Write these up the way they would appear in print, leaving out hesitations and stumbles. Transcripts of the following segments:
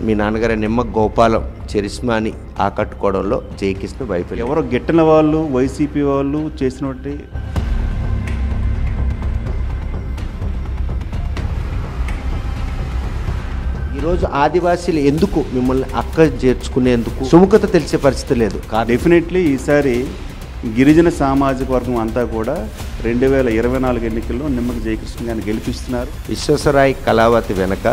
మీ నాన్నగారి నిమ్మ గోపాలం చరిస్మాని ఆకట్టుకోవడంలో జయకృష్ణ వైఫల్యం. ఎవరో గిట్టని వాళ్ళు వైసీపీ వాళ్ళు చేసినట్టు ఈరోజు ఆదివాసీలు ఎందుకు మిమ్మల్ని అక్క చేర్చుకునేందుకు సుముఖత తెలిసే పరిస్థితి లేదు. డెఫినెట్లీ ఈసారి గిరిజన సామాజిక వర్గం అంతా కూడా 2024 ఎన్నికల్లో నిమ్మకి జయకృష్ణ గారిని గెలిపిస్తున్నారు. విశ్వేశ్వరాయ్ కళావతి వెనక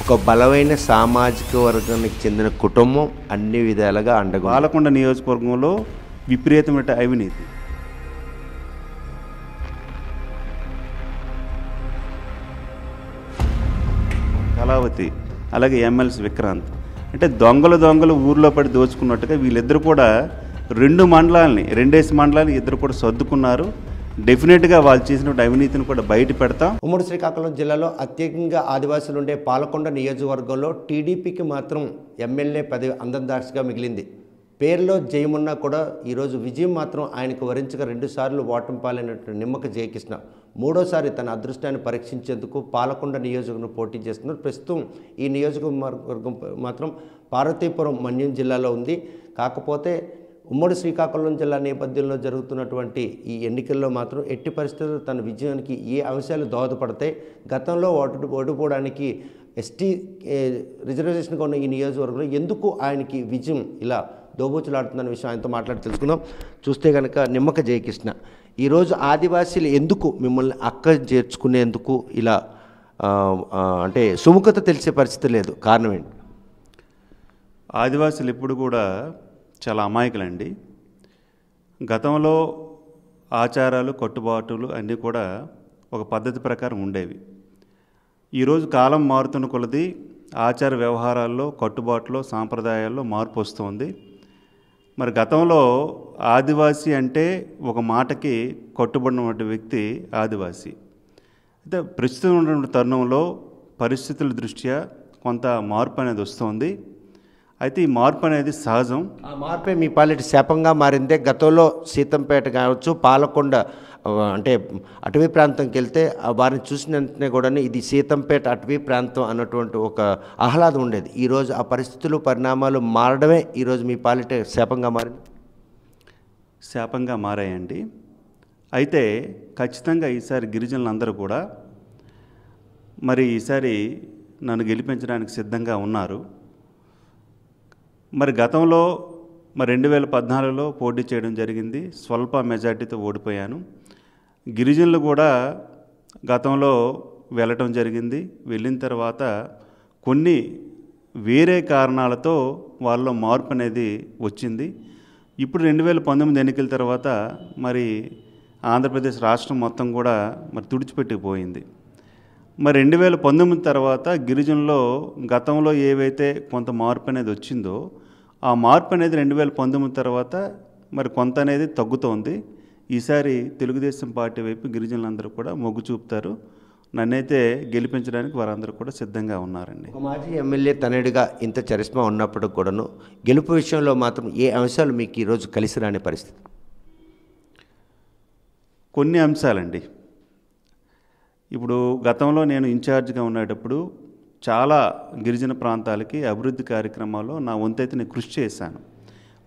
ఒక బలమైన సామాజిక వర్గానికి చెందిన కుటుంబం అన్ని విధాలుగా అండగా. పాలకొండ నియోజకవర్గంలో విపరీతమైన అవినీతి, కళావతి అలాగే ఎమ్మెల్సీ విక్రాంత్ అంటే దొంగలు ఊర్లో పడి దోచుకున్నట్టుగా వీళ్ళిద్దరు కూడా 2 మండలాలని ఇద్దరు కూడా సర్దుకున్నారు. డెఫినెట్గా వాళ్ళు చేసిన అవినీతిని కూడా బయట పెడతాం. ఉమ్మడి శ్రీకాకుళం జిల్లాలో అత్యధికంగా ఆదివాసులు ఉండే పాలకొండ నియోజకవర్గంలో టీడీపీకి మాత్రం ఎమ్మెల్యే పదవి అందందార్చిగా మిగిలింది. పేరులో జయమున్నా కూడా ఈరోజు విజయం మాత్రం ఆయనకు వరించగా 2 సార్లు ఓటమి పాలైనటువంటి నిమ్మక జయకృష్ణ మూడోసారి తన అదృష్టాన్ని పరీక్షించేందుకు పాలకొండ నియోజకవర్గం పోటీ చేస్తున్నారు. ప్రస్తుతం ఈ నియోజకవర్గం మాత్రం పార్వతీపురం మన్యం జిల్లాలో ఉంది. కాకపోతే ఉమ్మడి శ్రీకాకుళం జిల్లా నేపథ్యంలో జరుగుతున్నటువంటి ఈ ఎన్నికల్లో మాత్రం ఎట్టి పరిస్థితుల్లో తన విజయానికి ఏ అంశాలు దోహదపడతాయి, గతంలో ఓడిపోవడానికి ఎస్టీ రిజర్వేషన్గా ఉన్న ఈ నియోజకవర్గంలో ఎందుకు ఆయనకి విజయం ఇలా దోబూచులాడుతుందనే విషయం ఆయనతో మాట్లాడి తెలుసుకుందాం. చూస్తే కనుక నిమ్మక జయకృష్ణ ఈరోజు ఆదివాసీలు ఎందుకు మిమ్మల్ని అక్క చేర్చుకునేందుకు ఇలా అంటే సుముఖత తెలిసే పరిస్థితి లేదు, కారణం ఏంటి? ఆదివాసులు ఎప్పుడు కూడా చాలా అమాయకులండి. గతంలో ఆచారాలు కట్టుబాటులు అన్నీ కూడా ఒక పద్ధతి ప్రకారం ఉండేవి. ఈరోజు కాలం మారుతున్న కొలది ఆచార వ్యవహారాల్లో కట్టుబాట్లో సాంప్రదాయాల్లో మార్పు వస్తుంది. మరి గతంలో ఆదివాసీ అంటే ఒక మాటకి కట్టుబడినటువంటి వ్యక్తి ఆదివాసీ. అయితే ప్రస్తుతం ఉన్నటువంటి తరుణంలో పరిస్థితుల దృష్ట్యా కొంత మార్పు అనేది వస్తుంది. అయితే ఈ మార్పు అనేది సహజం. ఆ మార్పే మీ పాలిటి శాపంగా మారిందే. గతంలో సీతంపేట కావచ్చు, పాలకొండ అంటే అటవీ ప్రాంతంకి వెళ్తే వారిని చూసిన వెంటనే కూడా ఇది సీతంపేట అటవీ ప్రాంతం అన్నటువంటి ఒక ఆహ్లాదం ఉండేది. ఈరోజు ఆ పరిస్థితులు పరిణామాలు మారడమే ఈరోజు మీ పాలిట శాపంగా మారింది. శాపంగా మారాయండి. అయితే ఖచ్చితంగా ఈసారి గిరిజనులందరూ కూడా మరి ఈసారి నన్ను గెలిపించడానికి సిద్ధంగా ఉన్నారు. మరి గతంలో 2014లో పోటీ చేయడం జరిగింది. స్వల్ప మెజార్టీతో ఓడిపోయాను. గిరిజనులు కూడా గతంలో వెళ్ళటం జరిగింది. వెళ్ళిన తర్వాత కొన్ని వేరే కారణాలతో వాళ్ళలో మార్పు అనేది వచ్చింది. ఇప్పుడు 2019 ఎన్నికల తర్వాత మరి ఆంధ్రప్రదేశ్ రాష్ట్రం మొత్తం కూడా మరి తుడిచిపెట్టిపోయింది. మరి 2019 తర్వాత గిరిజనుల్లో గతంలో ఏవైతే కొంత మార్పు అనేది వచ్చిందో ఆ మార్పు అనేది 2019 తర్వాత మరి కొంత అనేది తగ్గుతోంది. ఈసారి తెలుగుదేశం పార్టీ వైపు గిరిజనులందరూ కూడా మొగ్గు చూపుతారు. నన్నైతే గెలిపించడానికి వారందరూ కూడా సిద్ధంగా ఉన్నారండి. ఒక మాజీ ఎమ్మెల్యే తనయుడిగా ఇంత చరిస్మా ఉన్నప్పుడు కూడాను గెలుపు విషయంలో మాత్రం ఏ అంశాలు మీకు ఈరోజు కలిసి రాని పరిస్థితి? కొన్ని అంశాలండి. ఇప్పుడు గతంలో నేను ఇన్ఛార్జ్గా ఉండేటప్పుడు చాలా గిరిజన ప్రాంతాలకి అభివృద్ధి కార్యక్రమాల్లో నా వంతైతే నేను కృషి చేశాను.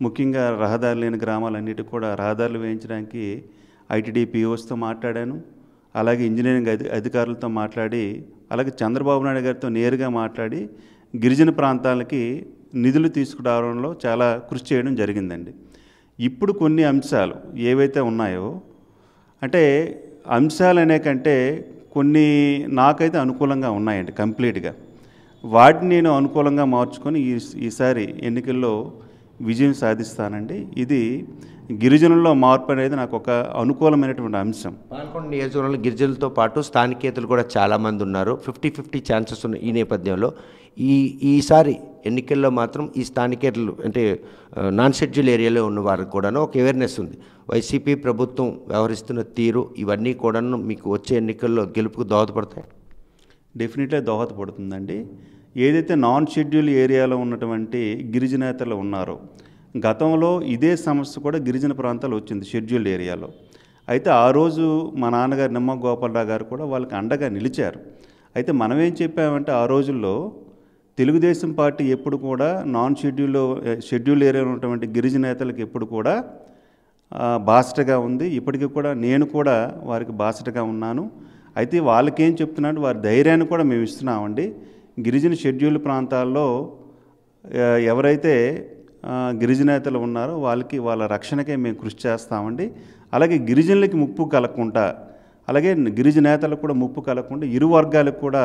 ముఖ్యంగా రహదారులు లేని గ్రామాలన్నిటి కూడా రహదారులు వేయించడానికి ఐటీడీ పిఓస్తో మాట్లాడాను. అలాగే ఇంజనీరింగ్ అధికారులతో మాట్లాడి, అలాగే చంద్రబాబు నాయుడు గారితో నేరుగా మాట్లాడి గిరిజన ప్రాంతాలకి నిధులు తీసుకురావడంలో చాలా కృషి చేయడం జరిగిందండి. ఇప్పుడు కొన్ని అంశాలు ఏవైతే ఉన్నాయో అంటే అంశాలు అనే కంటే కొన్ని నాకైతే అనుకూలంగా ఉన్నాయండి. కంప్లీట్గా వాటిని నేను అనుకూలంగా మార్చుకొని ఈసారి ఎన్నికల్లో విజయం సాధిస్తానండి. ఇది గిరిజనుల్లో మార్పు అనేది నాకు ఒక అనుకూలమైనటువంటి అంశం. పాలకొండ నియోజకవర్గంలో గిరిజనులతో పాటు స్థానికేతలు కూడా చాలామంది ఉన్నారు. 50-50 ఛాన్సెస్ ఉన్న ఈ నేపథ్యంలో ఈసారి ఎన్నికల్లో మాత్రం ఈ స్థానికేతలు అంటే నాన్ షెడ్యూల్ ఏరియాలో ఉన్న వారికి కూడాను ఒక అవేర్నెస్ ఉంది. వైసీపీ ప్రభుత్వం వ్యవహరిస్తున్న తీరు ఇవన్నీ కూడాను మీకు వచ్చే ఎన్నికల్లో గెలుపుకు దోహదపడతాయి. డెఫినెట్గా దోహదపడుతుందండి. ఏదైతే నాన్ షెడ్యూల్ ఏరియాలో ఉన్నటువంటి గిరిజనేతలు ఉన్నారో గతంలో ఇదే సమస్య కూడా గిరిజన ప్రాంతాలు వచ్చింది షెడ్యూల్డ్ ఏరియాలో. అయితే ఆ రోజు మా నాన్నగారు నిమ్మ గోపాలరావు గారు కూడా వాళ్ళకి అండగా నిలిచారు. అయితే మనం ఏం చెప్పామంటే ఆ రోజుల్లో తెలుగుదేశం పార్టీ ఎప్పుడు కూడా షెడ్యూల్ ఏరియాలో ఉన్నటువంటి గిరిజనేతలకు ఎప్పుడు కూడా బాసటగా ఉంది. ఇప్పటికీ కూడా నేను కూడా వారికి బాసటగా ఉన్నాను. అయితే వాళ్ళకేం చెప్తున్నాడు, వారి ధైర్యాన్ని కూడా మేము ఇస్తున్నామండి. గిరిజన షెడ్యూల్ ప్రాంతాల్లో ఎవరైతే గిరిజనేతలు ఉన్నారో వాళ్ళ రక్షణకే మేము కృషి చేస్తామండి. అలాగే గిరిజనులకి ముప్పు కలగకుండా, అలాగే గిరిజనేతలకు కూడా ముప్పు కలగకుండా ఇరు వర్గాలకు కూడా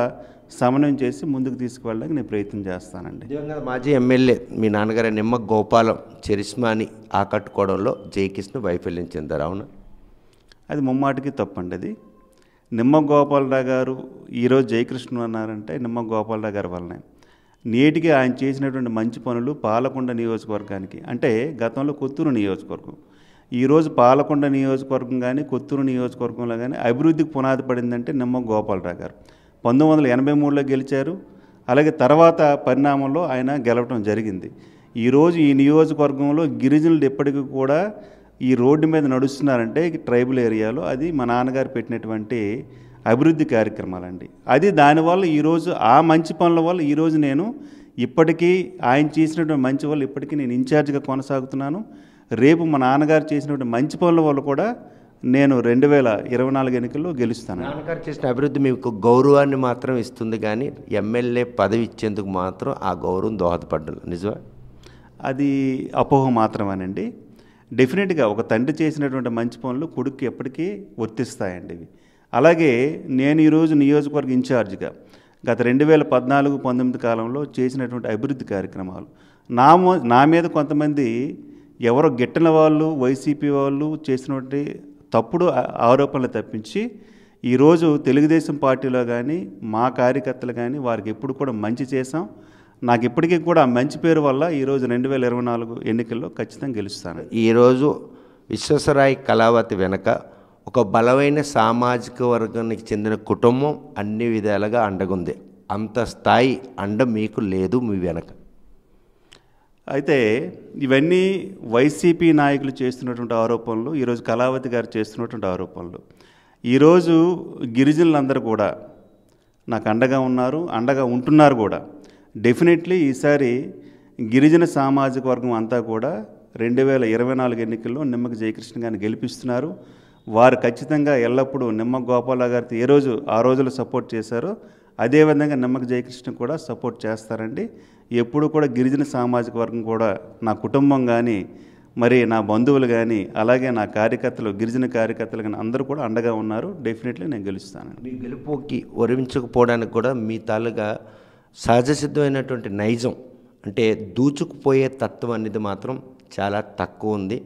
సమన్వయం చేసి ముందుకు తీసుకువెళ్ళడానికి నేను ప్రయత్నం చేస్తానండి. దివంగత మాజీ ఎమ్మెల్యే మీ నాన్నగారి నిమ్మ గోపాలం చరిస్మాని ఆకట్టుకోవడంలో జయకృష్ణ వైఫల్యం చెందారు, అవునా? అది ముమ్మాటికి తప్పండి. అది నిమ్మ గోపాలరావు గారు ఈరోజు జయకృష్ణ అన్నారంటే నిమ్మ గోపాలరావు గారి వల్లనే. నేటికి ఆయన చేసినటువంటి మంచి పనులు పాలకొండ నియోజకవర్గానికి, అంటే గతంలో కొత్తూరు నియోజకవర్గం, ఈరోజు పాలకొండ నియోజకవర్గం కానీ కొత్తూరు నియోజకవర్గంలో కానీ అభివృద్ధికి పునాది పడిందంటే నిమ్మ గోపాలరావు గారు 1983లో గెలిచారు. అలాగే తర్వాత పరిణామంలో ఆయన గెలవడం జరిగింది. ఈరోజు ఈ నియోజకవర్గంలో గిరిజనులు ఎప్పటికీ కూడా ఈ రోడ్డు మీద నడుస్తున్నారంటే ట్రైబల్ ఏరియాలో అది మా నాన్నగారు పెట్టినటువంటి అభివృద్ధి కార్యక్రమాలండి. అది దానివల్ల ఈరోజు ఆ మంచి పనుల వల్ల ఈరోజు నేను ఇప్పటికీ ఆయన చేసినటువంటి మంచి వల్ల ఇప్పటికీ నేను ఇన్ఛార్జిగా కొనసాగుతున్నాను. రేపు మా నాన్నగారు చేసినటువంటి మంచి పనుల వల్ల కూడా నేను 2024 ఎన్నికల్లో గెలుస్తాను. నాన్నగారు చేసిన అభివృద్ధి మీకు గౌరవాన్ని మాత్రం ఇస్తుంది, కానీ ఎమ్మెల్యే పదవి ఇచ్చేందుకు మాత్రం ఆ గౌరవం దోహదపడ్డదు, నిజమా? అది అపోహ మాత్రమేనండి. డెఫినెట్గా ఒక తండ్రి చేసినటువంటి మంచి పనులు కొడుకు ఎప్పటికీ వర్తిస్తాయండి ఇవి. అలాగే నేను ఈరోజు నియోజకవర్గ ఇన్ఛార్జిగా గత 2014-19 కాలంలో చేసినటువంటి అభివృద్ధి కార్యక్రమాలు నా మీద కొంతమంది ఎవరో గిట్టని వాళ్ళు వైసీపీ వాళ్ళు చేసినటువంటి తప్పుడు ఆరోపణలు తప్పించి ఈరోజు తెలుగుదేశం పార్టీలో కానీ మా కార్యకర్తలు కానీ వారికి ఎప్పుడు కూడా మంచి చేశాం. నాకు ఇప్పటికీ కూడా ఆ మంచి పేరు వల్ల ఈరోజు 2024 ఎన్నికల్లో ఖచ్చితంగా గెలుస్తాను. ఈరోజు విశ్వేశ్వరరాయ్ కళావతి వెనక ఒక బలమైన సామాజిక వర్గానికి చెందిన కుటుంబం అన్ని విధాలుగా అండగుంది. అంత స్థాయి అండ మీకు లేదు మీ వెనక. అయితే ఇవన్నీ వైసీపీ నాయకులు చేస్తున్నటువంటి ఆరోపణలు, ఈరోజు కళావతి గారు చేస్తున్నటువంటి ఆరోపణలు. ఈరోజు గిరిజనులందరూ కూడా నాకు అండగా ఉన్నారు, అండగా ఉంటున్నారు కూడా. డెఫినెట్లీ ఈసారి గిరిజన సామాజిక వర్గం అంతా కూడా 2024 ఎన్నికల్లో నిమ్మక జయకృష్ణ గారిని గెలిపిస్తున్నారు. వారు ఖచ్చితంగా ఎల్లప్పుడూ నిమ్మ గోపాలరావు గారితో ఆ రోజులు సపోర్ట్ చేశారో అదేవిధంగా నిమ్మక జయకృష్ణ కూడా సపోర్ట్ చేస్తారండి. ఎప్పుడు కూడా గిరిజన సామాజిక వర్గం కూడా నా కుటుంబం కానీ మరి నా బంధువులు కానీ అలాగే నా కార్యకర్తలు గిరిజన కార్యకర్తలు కానీ అందరూ కూడా అండగా ఉన్నారు. డెఫినెట్లీ నేను గెలుస్తాను. మీ గెలుపుకి వరించకపోవడానికి కూడా మీ తాలుగా సహజ సిద్ధమైనటువంటి నైజం అంటే దూచుకుపోయే తత్వం అనేది మాత్రం చాలా తక్కువ ఉంది.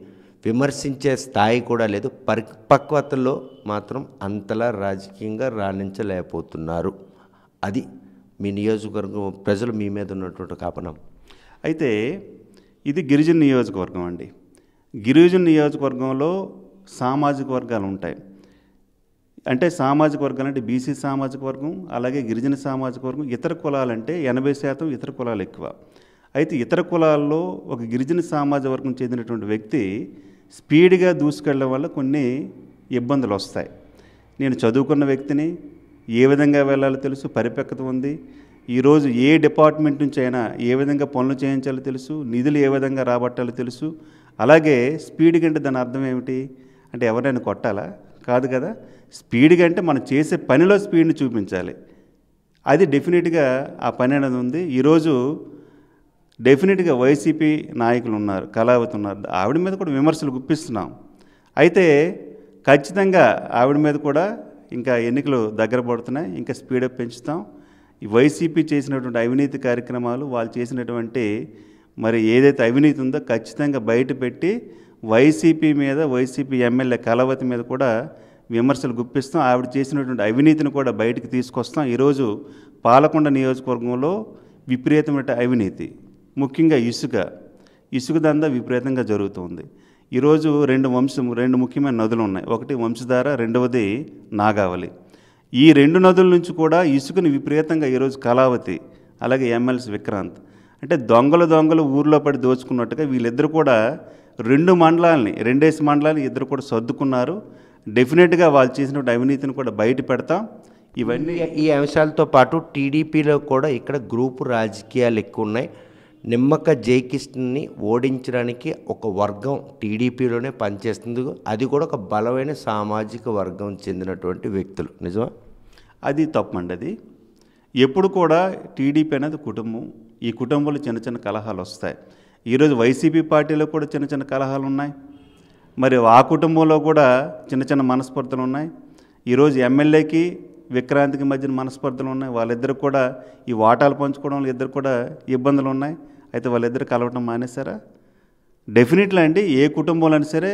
విమర్శించే స్థాయి కూడా లేదు. పరిపక్వతలో మాత్రం అంతలా రాజకీయంగా రాణించలేకపోతున్నారు. అది మీ నియోజకవర్గం ప్రజలు మీ మీద ఉన్నటువంటి కాపనం. అయితే ఇది గిరిజన నియోజకవర్గం అండి. గిరిజన నియోజకవర్గంలో సామాజిక వర్గాలు ఉంటాయి. అంటే సామాజిక వర్గాలు అంటే బీసీ సామాజిక వర్గం, అలాగే గిరిజన సామాజిక వర్గం, ఇతర కులాలంటే 80% ఇతర కులాలు ఎక్కువ. అయితే ఇతర కులాల్లో ఒక గిరిజన సామాజిక వర్గం చెందినటువంటి వ్యక్తి స్పీడ్గా దూసుకెళ్ళడం వల్ల కొన్ని ఇబ్బందులు వస్తాయి. నేను చదువుకున్న వ్యక్తిని, ఏ విధంగా వెళ్ళాలో తెలుసు, పరిపక్వత ఉంది. ఈరోజు ఏ డిపార్ట్మెంట్ నుంచి అయినా ఏ విధంగా పనులు చేయించాలో తెలుసు, నిధులు ఏ విధంగా రాబట్టాలో తెలుసు. అలాగే స్పీడ్గా అంటే దాని అర్థం ఏమిటి అంటే ఎవరైనా కొట్టాలా? కాదు కదా. స్పీడ్గా అంటే మనం చేసే పనిలో స్పీడ్ని చూపించాలి. అది డెఫినెట్గా ఆ పని అనేది ఉంది. ఈరోజు డెఫినెట్గా వైసీపీ నాయకులు ఉన్నారు, కళావతి ఉన్నారు, ఆవిడ మీద కూడా విమర్శలు గుప్పిస్తున్నాం. అయితే ఖచ్చితంగా ఆవిడ మీద కూడా ఇంకా ఎన్నికలు దగ్గర పడుతున్నాయి, ఇంకా స్పీడప్ పెంచుతాం. ఈ వైసీపీ చేసినటువంటి అవినీతి కార్యక్రమాలు, వాళ్ళు చేసినటువంటి మరి ఏదైతే అవినీతి ఉందో ఖచ్చితంగా బయట పెట్టి వైసీపీ మీద, వైసీపీ ఎమ్మెల్యే కళావతి మీద కూడా విమర్శలు గుప్పిస్తాం. ఆవిడ చేసినటువంటి అవినీతిని కూడా బయటకు తీసుకొస్తాం. ఈరోజు పాలకొండ నియోజకవర్గంలో విపరీతమైన అవినీతి, ముఖ్యంగా ఇసుక దందా విపరీతంగా జరుగుతుంది. ఈరోజు రెండు ముఖ్యమైన నదులు ఉన్నాయి. ఒకటి వంశధార, రెండవది నాగావళి. ఈ 2 నదుల నుంచి కూడా ఇసుకని విపరీతంగా ఈరోజు కళావతి అలాగే ఎమ్మెల్సీ విక్రాంత్ అంటే దొంగలు ఊర్లో పడి దోచుకున్నట్టుగా వీళ్ళిద్దరు కూడా 2 మండలాలని, 2 మండలాలు ఇద్దరు కూడా సర్దుకున్నారు. డెఫినెట్గా వాళ్ళు చేసినటువంటి అవినీతిని కూడా బయట పెడతాం. ఇవన్నీ ఈ అంశాలతో పాటు టీడీపీలో కూడా ఇక్కడ గ్రూపు రాజకీయాలు ఎక్కువ ఉన్నాయి. నిమ్మక జయకిష్ణని ఓడించడానికి ఒక వర్గం టీడీపీలోనే పనిచేస్తుంది. అది కూడా ఒక బలమైన సామాజిక వర్గం చెందినటువంటి వ్యక్తులు. నిజమా? అది తప్పండి. అది ఎప్పుడు కూడా టీడీపీ అనేది కుటుంబం. ఈ కుటుంబంలో చిన్న చిన్న కలహాలు వస్తాయి. ఈరోజు వైసీపీ పార్టీలో కూడా చిన్న చిన్న కలహాలు ఉన్నాయి. మరి ఆ కుటుంబంలో కూడా చిన్న చిన్న మనస్పర్ధలు ఉన్నాయి. ఈరోజు ఎమ్మెల్యేకి విక్రాంతికి మధ్యన మనస్పర్ధలు ఉన్నాయి. వాళ్ళిద్దరు కూడా ఈ వాటాలు పంచుకోవడంలో ఇద్దరు కూడా ఇబ్బందులు ఉన్నాయి. అయితే వాళ్ళిద్దరు కలవటం మానేశారా? డెఫినెట్లీ అండి. ఏ కుటుంబంలో అయినా సరే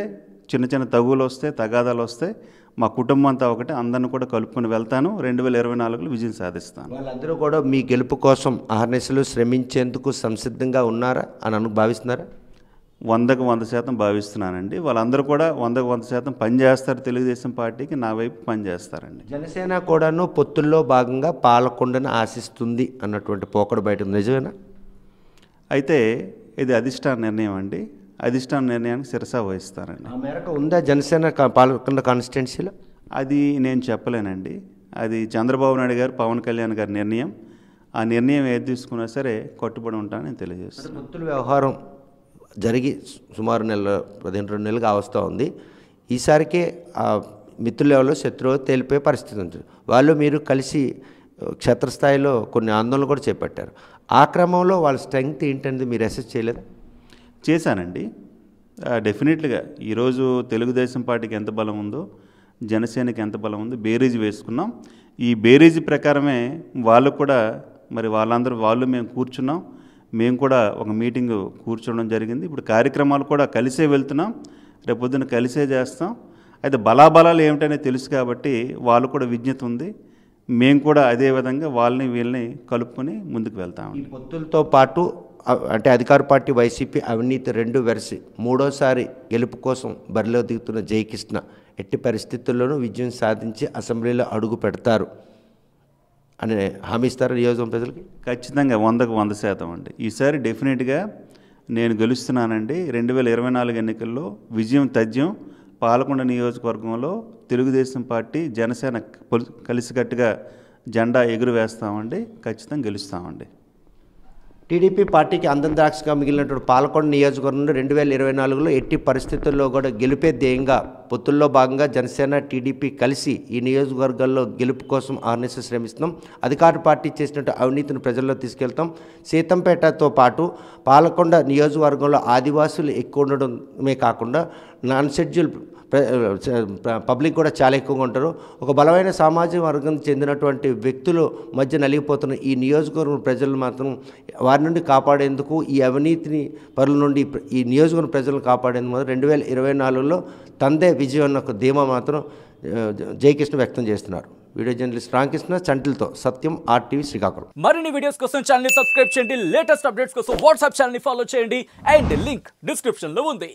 చిన్న చిన్న తగులు వస్తాయి, తగాదాలు వస్తాయి. మా కుటుంబం అంతా ఒకటి, అందరిని కూడా కలుపుకొని వెళ్తాను. 2024లో విజయం సాధిస్తాను. వాళ్ళందరూ కూడా మీ గెలుపు కోసం అహర్నిశలు శ్రమించేందుకు సంసిద్ధంగా ఉన్నారా అని భావిస్తున్నారా? 100% భావిస్తున్నానండి. వాళ్ళందరూ కూడా 100% పనిచేస్తారు. తెలుగుదేశం పార్టీకి నా వైపు పనిచేస్తారండి. జనసేన కూడాను పొత్తుల్లో భాగంగా పాలకొండను ఆశిస్తుంది అన్నటువంటి పోకడ బయట ఉంది. నిజమేనా? అయితే ఇది అధిష్టాన నిర్ణయం అండి. అధిష్టాన నిర్ణయానికి శిరసా వహిస్తానండి. ఆ మేరకు ఉందా జనసేన పాలకొండ కాన్స్టిట్యున్సీలో? అది నేను చెప్పలేనండి. అది చంద్రబాబు నాయుడు గారు, పవన్ కళ్యాణ్ గారి నిర్ణయం. ఆ నిర్ణయం ఏది తీసుకున్నా సరే కట్టుబడి ఉంటానని నేను తెలియజేస్తాను. పొత్తుల వ్యవహారం జరిగి సుమారు 15 నెలలుగా వస్తూ ఉంది. ఈసారికే ఆ మిత్రుల లెవెల్లో శత్రువు తేలిపోయే పరిస్థితి ఉంటుంది. వాళ్ళు మీరు కలిసి క్షేత్రస్థాయిలో కొన్ని ఆందోళనలు కూడా చేపట్టారు. ఆ క్రమంలో వాళ్ళ స్ట్రెంగ్త్ ఏంటనేది మీరు అసెస్ చేయలేదా? చేశానండి. డెఫినెట్లీగా ఈరోజు తెలుగుదేశం పార్టీకి ఎంత బలం ఉందో, జనసేనకి ఎంత బలం ఉందో బేరీజ్ వేసుకున్నాం. ఈ బేరీజ్ ప్రకారమే వాళ్ళు కూడా మరి వాళ్ళు మేము కూర్చున్నాం. మేము కూడా ఒక మీటింగ్ కూర్చోవడం జరిగింది. ఇప్పుడు కార్యక్రమాలు కూడా కలిసే వెళ్తున్నాం. రేపొద్దున కలిసే చేస్తాం. అయితే బలాబలాలు ఏమిటనే తెలుసు కాబట్టి వాళ్ళు కూడా విజ్ఞత ఉంది. మేము కూడా అదే విధంగా వీళ్ళని కలుపుకొని ముందుకు వెళ్తాం. ఈ పొత్తులతో పాటు అంటే అధికార పార్టీ వైసీపీ అవినీతి 2 వెరసి మూడోసారి గెలుపు కోసం బరిలో దిగుతున్న జయకృష్ణ ఎట్టి పరిస్థితుల్లోనూ విజయం సాధించి అసెంబ్లీలో అడుగు పెడతారు అని హామీ ఇస్తారు నియోజకవర్గం ప్రజలకి? ఖచ్చితంగా 100% అండి. ఈసారి డెఫినెట్గా నేను గెలుస్తున్నానండి. 2024 ఎన్నికల్లో విజయం తథ్యం. పాలకొండ నియోజకవర్గంలో తెలుగుదేశం పార్టీ, జనసేన కలిసికట్టుగా జెండా ఎగురవేస్తామండి. ఖచ్చితంగా గెలుస్తామండి. టీడీపీ పార్టీకి అందరిదాక్షగా మిగిలినటువంటి పాలకొండ నియోజకవర్గంలో 2024లో ఎట్టి పరిస్థితుల్లో కూడా గెలిపే ధ్యేయంగా పొత్తుల్లో భాగంగా జనసేన టీడీపీ కలిసి ఈ నియోజకవర్గాల్లో గెలుపు కోసం ఆర్ఎస్ఎస్ శ్రమిస్తున్నాం. అధికార పార్టీ చేసినట్టు అవినీతిని ప్రజల్లో తీసుకెళ్తాం. సీతంపేటతో పాటు పాలకొండ నియోజకవర్గంలో ఆదివాసులు ఎక్కువ ఉండడమే కాకుండా నాన్ షెడ్యూల్ పబ్లిక్ కూడా చాలా ఎక్కువగా ఉంటారు. ఒక బలమైన సామాజిక వర్గం చెందినటువంటి వ్యక్తులు మధ్య నలిగిపోతున్న ఈ నియోజకవర్గం ప్రజలు మాత్రం వారి నుండి కాపాడేందుకు, ఈ అవినీతిని పరుల నుండి ఈ నియోజకవర్గం ప్రజలను కాపాడేందుకు 2024లో తందే విజయం అన్న ఒక ధీమా మాత్రం జయకృష్ణ వ్యక్తం చేస్తున్నారు. వీడియో జర్నలిస్ట్ రామకృష్ణ చంటిల్తో సత్యం, RTV శ్రీకాకుళం. మరిన్ని వీడియోస్ కోసం ఛానల్ ని సబ్స్క్రైబ్ చేయండి. లేటెస్ట్ అప్డేట్స్ కోసం వాట్సాప్ ఛానల్ ని ఫాలో చేయండి. అండ్ లింక్ డిస్క్రిప్షన్ లో ఉంది.